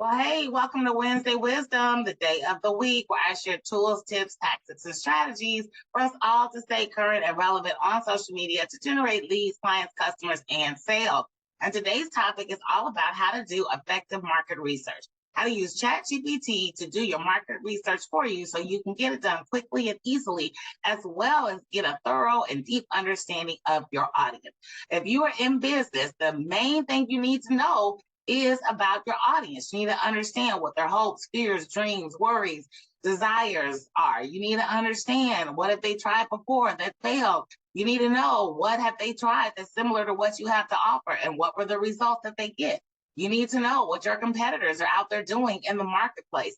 Well, hey, welcome to Wednesday Wisdom, the day of the week where I share tools, tips, tactics, and strategies for us all to stay current and relevant on social media to generate leads, clients, customers, and sales. And today's topic is all about how to do effective market research, how to use ChatGPT to do your market research for you so you can get it done quickly and easily, as well as get a thorough and deep understanding of your audience. If you are in business, the main thing you need to know is about your audience. You need to understand what their hopes, fears, dreams, worries, desires are. You need to understand what have they tried before that failed. You need to know what have they tried that's similar to what you have to offer and what were the results that they get. You need to know what your competitors are out there doing in the marketplace.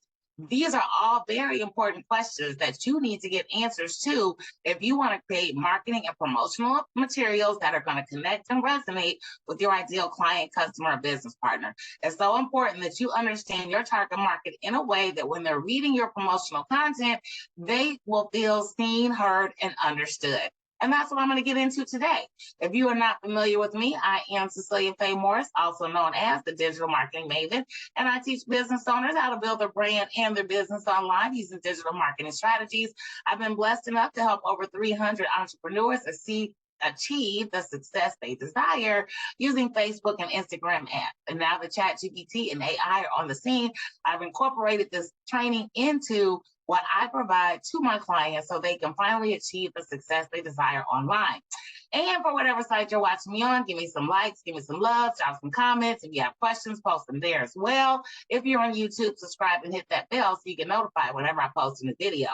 These are all very important questions that you need to get answers to if you want to create marketing and promotional materials that are going to connect and resonate with your ideal client, customer, or business partner. It's so important that you understand your target market in a way that when they're reading your promotional content, they will feel seen, heard, and understood. And that's what I'm going to get into today. If you are not familiar with me, I am Cecelia Morris, also known as the Digital Marketing Maven, and I teach business owners how to build their brand and their business online using digital marketing strategies. I've been blessed enough to help over 300 entrepreneurs achieve the success they desire using Facebook and Instagram apps. And now the ChatGPT and AI are on the scene, I've incorporated this training into what I provide to my clients so they can finally achieve the success they desire online. And for whatever site you're watching me on, give me some likes, give me some love, drop some comments. If you have questions, post them there as well. If you're on YouTube, subscribe and hit that bell so you get notified whenever I post a new video.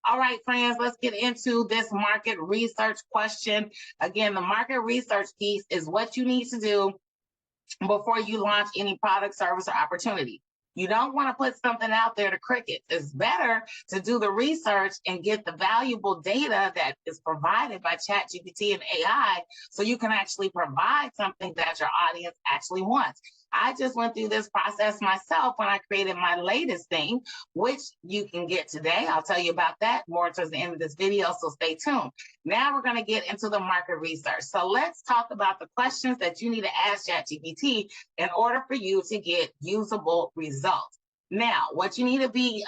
All right, friends, let's get into this market research question. Again, the market research piece is what you need to do before you launch any product, service, or opportunity. You don't want to put something out there to crickets. It's better to do the research and get the valuable data that is provided by ChatGPT and AI so you can actually provide something that your audience actually wants. I just went through this process myself when I created my latest thing, which you can get today. I'll tell you about that more towards the end of this video, so stay tuned. Now we're going to get into the market research. So let's talk about the questions that you need to ask ChatGPT in order for you to get usable results. Now, what you need to be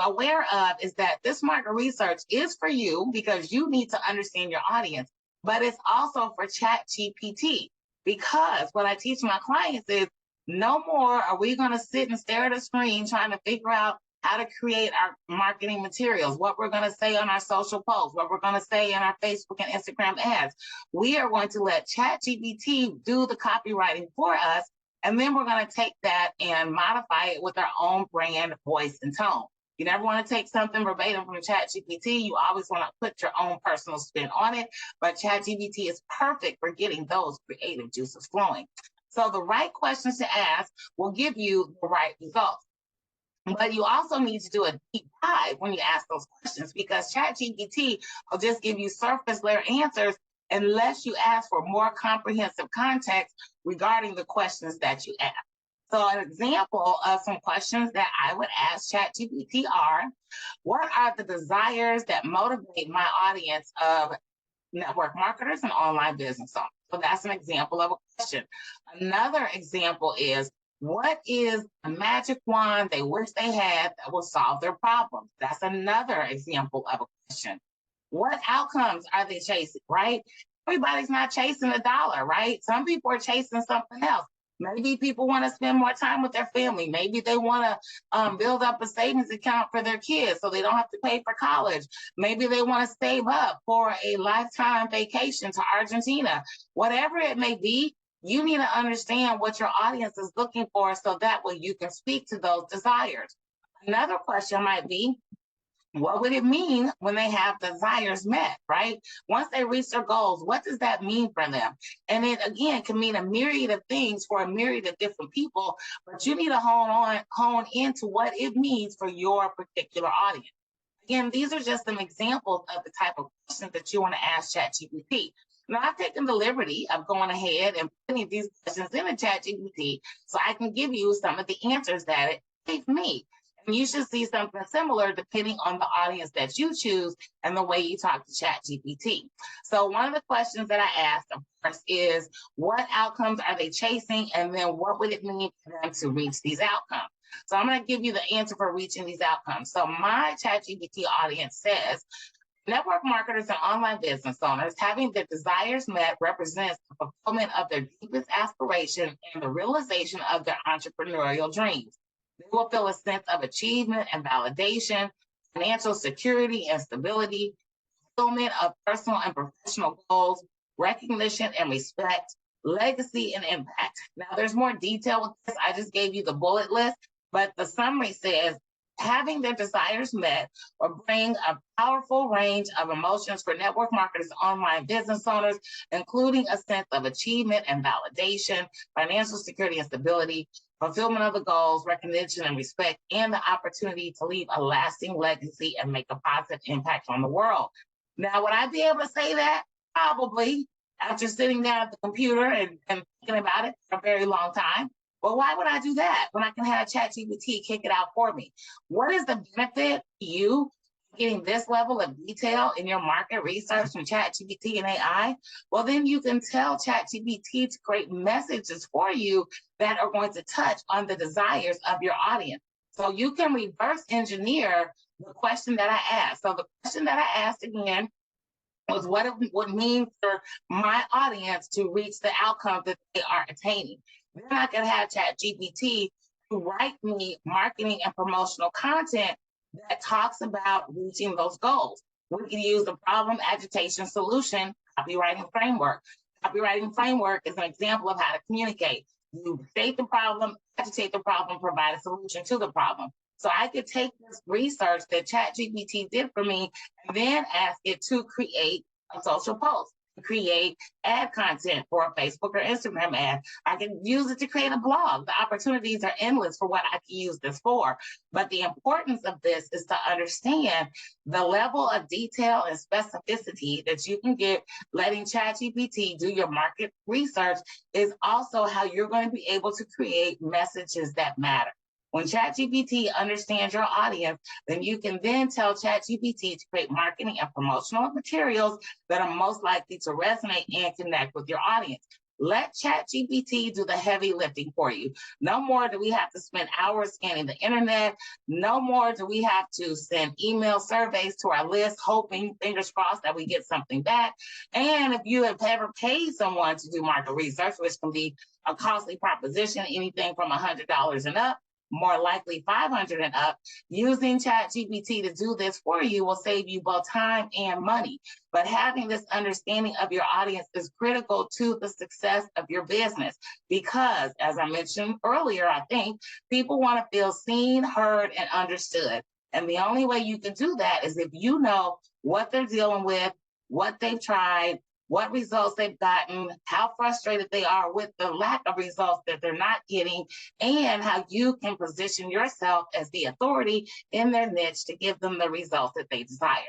aware of is that this market research is for you because you need to understand your audience, but it's also for ChatGPT. Because what I teach my clients is no more are we going to sit and stare at a screen trying to figure out how to create our marketing materials, what we're going to say on our social posts, what we're going to say in our Facebook and Instagram ads. We are going to let ChatGPT do the copywriting for us, and then we're going to take that and modify it with our own brand, voice, and tone. You never want to take something verbatim from ChatGPT. You always want to put your own personal spin on it. But ChatGPT is perfect for getting those creative juices flowing. So the right questions to ask will give you the right results. But you also need to do a deep dive when you ask those questions because ChatGPT will just give you surface layer answers unless you ask for more comprehensive context regarding the questions that you ask. So an example of some questions that I would ask ChatGPT are, what are the desires that motivate my audience of network marketers and online business owners? So that's an example of a question. Another example is, what is a magic wand they wish they had that will solve their problems? That's another example of a question. What outcomes are they chasing, right? Everybody's not chasing a dollar, right? Some people are chasing something else. Maybe people want to spend more time with their family. Maybe they want to build up a savings account for their kids so they don't have to pay for college. Maybe they want to save up for a lifetime vacation to Argentina. Whatever it may be, you need to understand what your audience is looking for so that way you can speak to those desires. Another question might be, what would it mean when they have desires met, right? Once they reach their goals, what does that mean for them? And it, again, can mean a myriad of things for a myriad of different people, but you need to hone into what it means for your particular audience. Again, these are just some examples of the type of questions that you want to ask ChatGPT. Now, I've taken the liberty of going ahead and putting these questions in a ChatGPT so I can give you some of the answers that it gave me. And you should see something similar depending on the audience that you choose and the way you talk to ChatGPT. So one of the questions that I asked, of course, is what outcomes are they chasing? And then what would it mean for them to reach these outcomes? So I'm going to give you the answer for reaching these outcomes. So my ChatGPT audience says, network marketers and online business owners having their desires met represents the fulfillment of their deepest aspiration and the realization of their entrepreneurial dreams. They will feel a sense of achievement and validation, financial security and stability, fulfillment of personal and professional goals, recognition and respect, legacy and impact. Now, there's more detail with this. I just gave you the bullet list, but the summary says having their desires met or bring a powerful range of emotions for network marketers, online business owners, including a sense of achievement and validation, financial security and stability, fulfillment of the goals, recognition and respect, and the opportunity to leave a lasting legacy and make a positive impact on the world. Now, would I be able to say that? Probably, after sitting down at the computer and thinking about it for a very long time. Well, why would I do that when I can have ChatGPT kick it out for me? What is the benefit to you getting this level of detail in your market research from ChatGPT and AI? Well, then you can tell ChatGPT to create messages for you that are going to touch on the desires of your audience. So you can reverse engineer the question that I asked. So the question that I asked again was what it would mean for my audience to reach the outcome that they are attaining. Then I can have ChatGPT to write me marketing and promotional content that talks about reaching those goals. We can use the problem, agitation, solution, copywriting framework. Copywriting framework is an example of how to communicate. You state the problem, agitate the problem, provide a solution to the problem. So I could take this research that ChatGPT did for me and then ask it to create a social post, to create ad content for a Facebook or Instagram ad. I can use it to create a blog. The opportunities are endless for what I can use this for. But the importance of this is to understand the level of detail and specificity that you can get letting ChatGPT do your market research is also how you're going to be able to create messages that matter. When ChatGPT understands your audience, then you can then tell ChatGPT to create marketing and promotional materials that are most likely to resonate and connect with your audience. Let ChatGPT do the heavy lifting for you. No more do we have to spend hours scanning the internet. No more do we have to send email surveys to our list, hoping, fingers crossed, that we get something back. And if you have ever paid someone to do market research, which can be a costly proposition, anything from $100 and up, more likely 500 and up, using ChatGPT to do this for you will save you both time and money. But having this understanding of your audience is critical to the success of your business because, as I mentioned earlier, I think people want to feel seen, heard, and understood. And the only way you can do that is if you know what they're dealing with, what they've tried, what results they've gotten, how frustrated they are with the lack of results that they're not getting, and how you can position yourself as the authority in their niche to give them the results that they desire.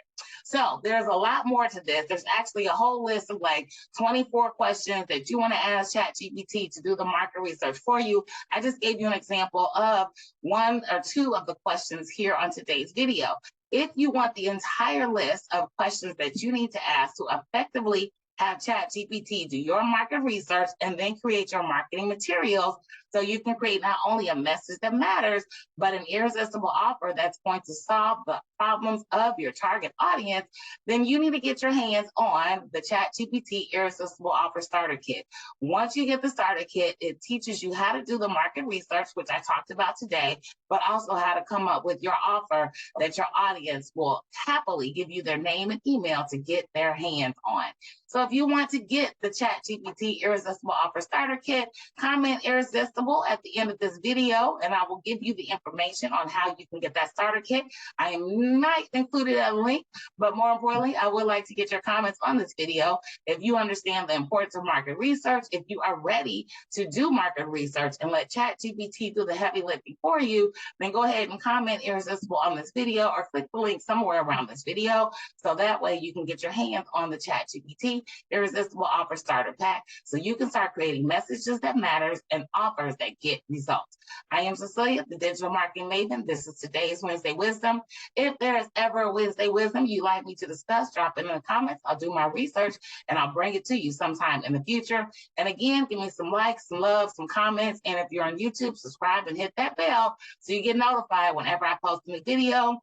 So there's a lot more to this. There's actually a whole list of like 24 questions that you want to ask ChatGPT to do the market research for you. I just gave you an example of one or two of the questions here on today's video. If you want the entire list of questions that you need to ask to effectively have ChatGPT do your market research and then create your marketing materials so you can create not only a message that matters, but an irresistible offer that's going to solve the problems of your target audience, then you need to get your hands on the ChatGPT Irresistible Offer Starter Kit. Once you get the starter kit, it teaches you how to do the market research, which I talked about today, but also how to come up with your offer that your audience will happily give you their name and email to get their hands on. So if you want to get the ChatGPT Irresistible Offer Starter Kit, comment irresistible at the end of this video, and I will give you the information on how you can get that starter kit. I might include a link, but more importantly, I would like to get your comments on this video. If you understand the importance of market research, if you are ready to do market research and let ChatGPT do the heavy lifting for you, then go ahead and comment irresistible on this video or click the link somewhere around this video so that way you can get your hands on the ChatGPT Irresistible Offer Starter Pack so you can start creating messages that matters and offers that get results. I am Cecelia, the digital marketing maven. This is today's Wednesday Wisdom. If there is ever a Wednesday Wisdom you'd like me to discuss, drop it in the comments. I'll do my research and I'll bring it to you sometime in the future. And again, give me some likes, some love, some comments. And if you're on YouTube, subscribe and hit that bell so you get notified whenever I post a new video.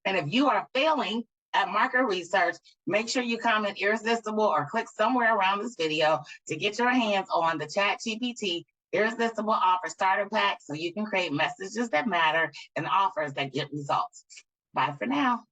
And if you are failing at market research, make sure you comment irresistible or click somewhere around this video to get your hands on the ChatGPT Irresistible Offer Starter Pack so you can create messages that matter and offers that get results. Bye for now.